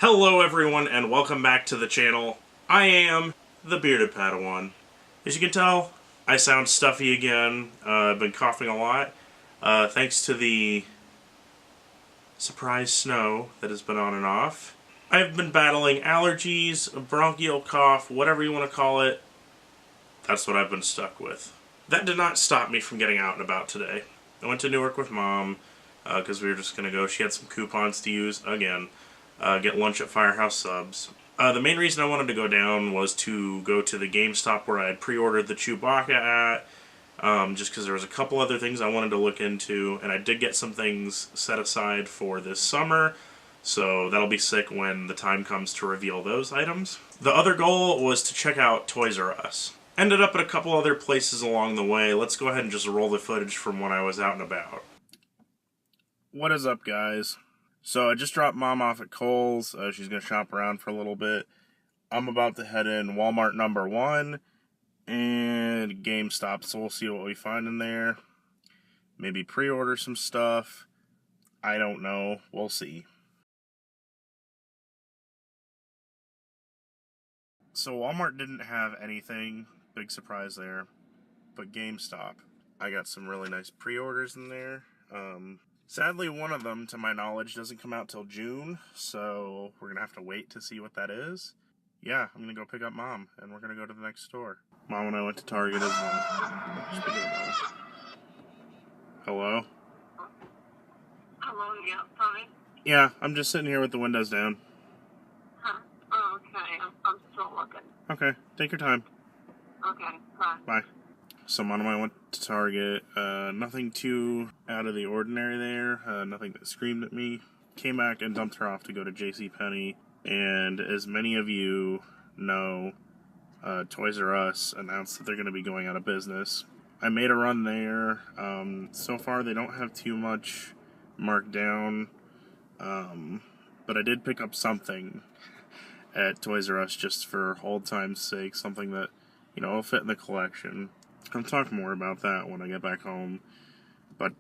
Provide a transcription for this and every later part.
Hello everyone and welcome back to the channel. I am the Bearded Padawan. As you can tell, I sound stuffy again. I've been coughing a lot. Thanks to the surprise snow that has been on and off. I've been battling allergies, a bronchial cough, whatever you want to call it. That's what I've been stuck with. That did not stop me from getting out and about today. I went to Newark with Mom because we were just going to go. She had some coupons to use again. Get lunch at Firehouse Subs. The main reason I wanted to go down was to go to the GameStop where I had pre-ordered the Chewbacca at, just because there was a couple other things I wanted to look into, and I did get some things set aside for this summer, so that'll be sick when the time comes to reveal those items. The other goal was to check out Toys R Us. Ended up at a couple other places along the way. Let's go ahead and just roll the footage from when I was out and about. What is up, guys? So I just dropped Mom off at Kohl's. She's going to shop around for a little bit. I'm about to head in Walmart number 1 and GameStop, so we'll see what we find in there. Maybe pre-order some stuff. I don't know. We'll see. So Walmart didn't have anything. Big surprise there. But GameStop, I got some really nice pre-orders in there. Sadly, one of them, to my knowledge, doesn't come out till June, so we're going to have to wait to see what that is. Yeah, I'm going to go pick up Mom, and we're going to go to the next store. Mom and I went to Target as well. Speaking of Mom. Hello? Hello, yeah, fine. Yeah, I'm just sitting here with the windows down. Huh? Oh, okay, I'm still looking. Okay, take your time. Okay, bye. Bye. So Mom and I went to Target. Nothing too out of the ordinary there. Nothing that screamed at me. Came back and dumped her off to go to JCPenney. And as many of you know, Toys R Us announced that they're going to be going out of business. I made a run there. So far they don't have too much marked down. But I did pick up something at Toys R Us just for old time's sake. Something that, will fit in the collection. I'll talk more about that when I get back home. But,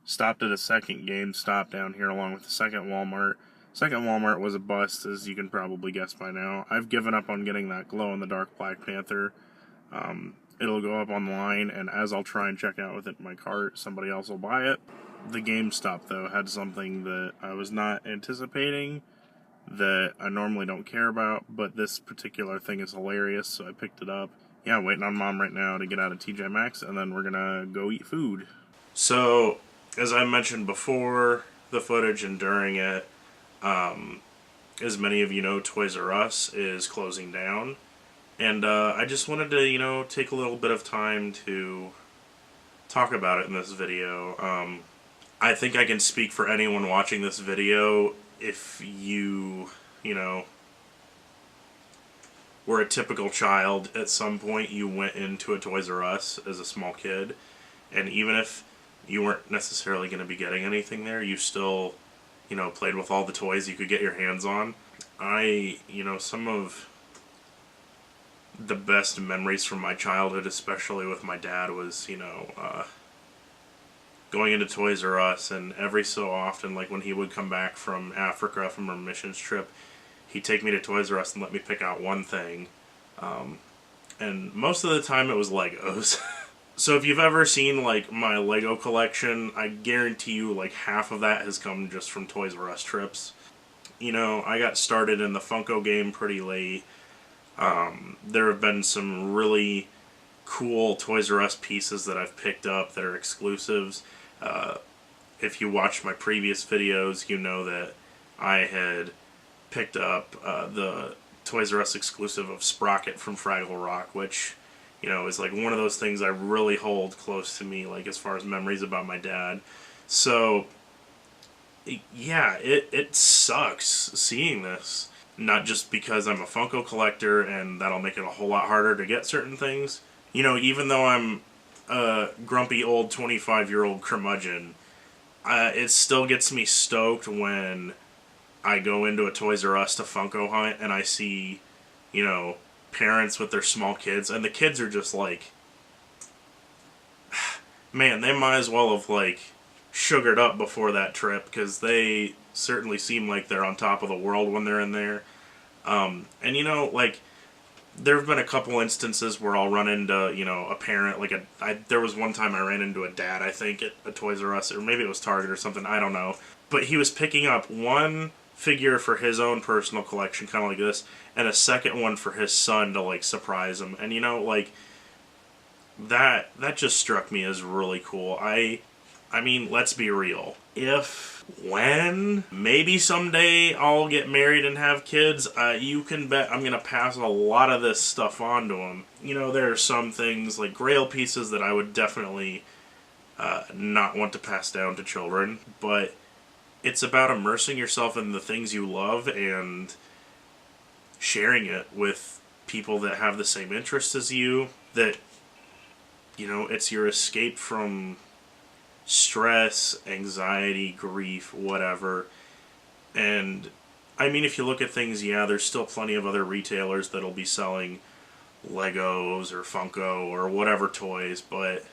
stopped at a second GameStop down here along with the second Walmart. Second Walmart was a bust, as you can probably guess by now. I've given up on getting that glow-in-the-dark Black Panther. It'll go up online, and as I'll try and check out with it in my cart, somebody else will buy it. The GameStop, though, had something that I was not anticipating, that I normally don't care about, but this particular thing is hilarious, so I picked it up. Yeah, waiting on Mom right now to get out of TJ Maxx, and then we're gonna go eat food. So, as I mentioned before the footage and during it, as many of you know, Toys R Us is closing down. And I just wanted to, take a little bit of time to talk about it in this video. I think I can speak for anyone watching this video if you, were a typical child. At some point you went into a Toys R Us as a small kid, and even if you weren't necessarily going to be getting anything there, you still, played with all the toys you could get your hands on. Some of the best memories from my childhood, especially with my dad, was, going into Toys R Us, and every so often, like when he would come back from Africa from a missions trip, he'd take me to Toys R Us and let me pick out one thing. And most of the time it was Legos. So if you've ever seen, like, my Lego collection, I guarantee you, like, half of that has come just from Toys R Us trips. I got started in the Funko game pretty late. There have been some really cool Toys R Us pieces that I've picked up that are exclusives. If you watched my previous videos, you know that I had picked up the Toys R Us exclusive of Sprocket from Fraggle Rock, which, is like one of those things I really hold close to me, like as far as memories about my dad. So, yeah, it sucks seeing this. Not just because I'm a Funko collector and that'll make it a whole lot harder to get certain things. Even though I'm a grumpy old 25-year-old curmudgeon, it still gets me stoked when I go into a Toys R Us to Funko hunt and I see, parents with their small kids, and the kids are just like, man, they might as well have, like, sugared up before that trip, because they certainly seem like they're on top of the world when they're in there. And you know, like, there have been a couple instances where I'll run into, you know, a parent, like there was one time I ran into a dad, I think, at a Toys R Us, or maybe it was Target or something, I don't know. But he was picking up one figure for his own personal collection, kind of like this, and a second one for his son to, like, surprise him. And, you know, like, that just struck me as really cool. I mean, let's be real. When, maybe someday I'll get married and have kids, you can bet I'm going to pass a lot of this stuff on to them. You know, there are some things, like Grail pieces, that I would definitely not want to pass down to children, but it's about immersing yourself in the things you love and sharing it with people that have the same interests as you, that, you know, it's your escape from stress, anxiety, grief, whatever. And I mean, if you look at things, yeah, there's still plenty of other retailers that'll be selling Legos or Funko or whatever toys, but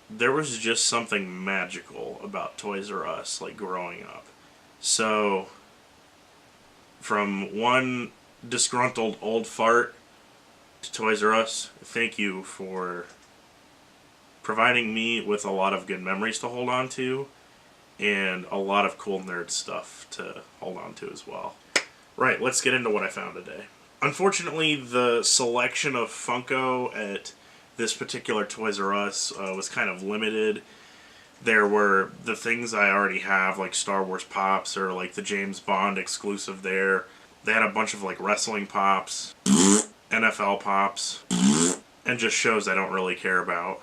there was just something magical about Toys R Us, like, growing up. So, from one disgruntled old fart to Toys R Us, thank you for providing me with a lot of good memories to hold on to, and a lot of cool nerd stuff to hold on to as well. Right, let's get into what I found today. Unfortunately, the selection of Funko at this particular Toys R Us was kind of limited. There were the things I already have, like Star Wars Pops, or like the James Bond exclusive there. They had a bunch of, like, wrestling Pops, NFL Pops, and just shows I don't really care about.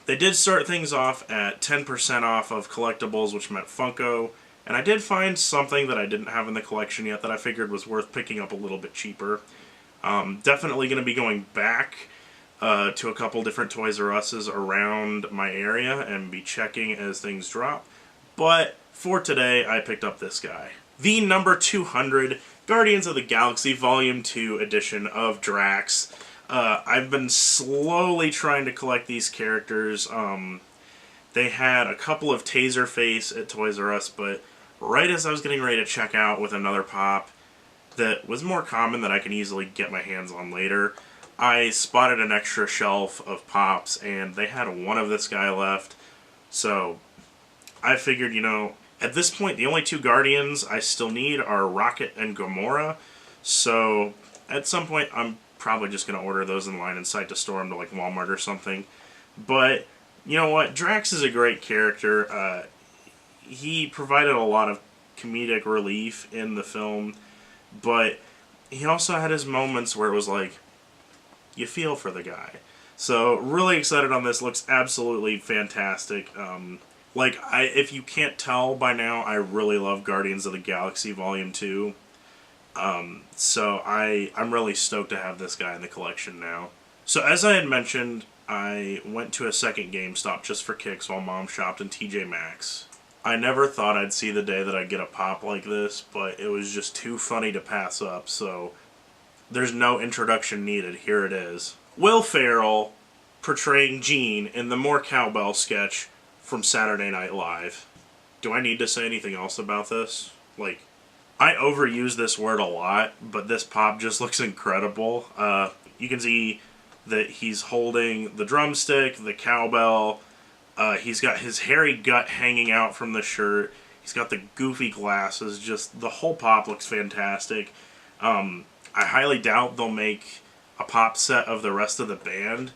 They did start things off at 10% off of collectibles, which meant Funko, and I did find something that I didn't have in the collection yet that I figured was worth picking up a little bit cheaper. Definitely going to be going back to a couple different Toys R Us's around my area and be checking as things drop, but for today I picked up this guy. The number 200 Guardians of the Galaxy Volume 2 edition of Drax. I've been slowly trying to collect these characters. They had a couple of Taserface at Toys R Us, but right as I was getting ready to check out with another pop that was more common that I can easily get my hands on later, I spotted an extra shelf of pops, and they had one of this guy left. So I figured, you know, at this point, the only two Guardians I still need are Rocket and Gamora. So at some point, I'm probably just going to order those in line and cite to store them to, like, Walmart or something. But you know what? Drax is a great character. He provided a lot of comedic relief in the film, but he also had his moments where it was like, you feel for the guy. So really excited on this. Looks absolutely fantastic. If you can't tell by now, I really love Guardians of the Galaxy Volume 2. So I'm really stoked to have this guy in the collection now. So as I had mentioned, I went to a second GameStop just for kicks while Mom shopped in TJ Maxx. I never thought I'd see the day that I'd get a pop like this, but it was just too funny to pass up, so there's no introduction needed. Here it is. Will Ferrell portraying Gene in the More Cowbell sketch from Saturday Night Live. Do I need to say anything else about this? Like, I overuse this word a lot, but this pop just looks incredible. You can see that he's holding the drumstick, the cowbell. He's got his hairy gut hanging out from the shirt. He's got the goofy glasses. Just the whole pop looks fantastic. I highly doubt they'll make a pop set of the rest of the band,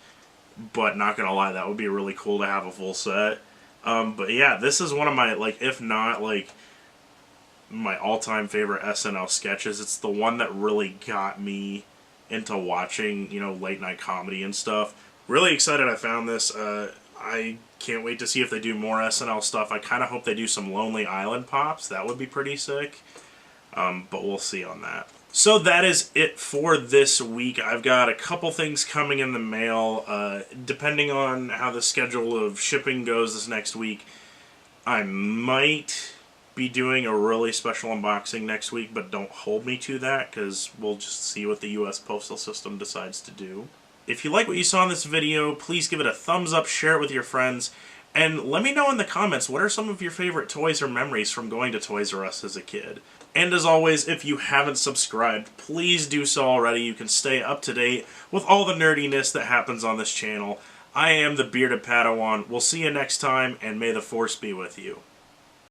but not gonna lie, that would be really cool to have a full set. But yeah, this is one of my, like, if not, like, my all-time favorite SNL sketches. It's the one that really got me into watching, you know, late-night comedy and stuff. Really excited I found this. I can't wait to see if they do more SNL stuff. I kind of hope they do some Lonely Island pops. That would be pretty sick. But we'll see on that. So that is it for this week. I've got a couple things coming in the mail. Depending on how the schedule of shipping goes this next week, I might be doing a really special unboxing next week, but don't hold me to that, because we'll just see what the U.S. Postal System decides to do. If you like what you saw in this video, please give it a thumbs up, share it with your friends, And let me know in the comments, what are some of your favorite toys or memories from going to Toys R Us as a kid? And as always, if you haven't subscribed, please do so already. You can stay up to date with all the nerdiness that happens on this channel. I am the Bearded Padawan. We'll see you next time, and may the Force be with you.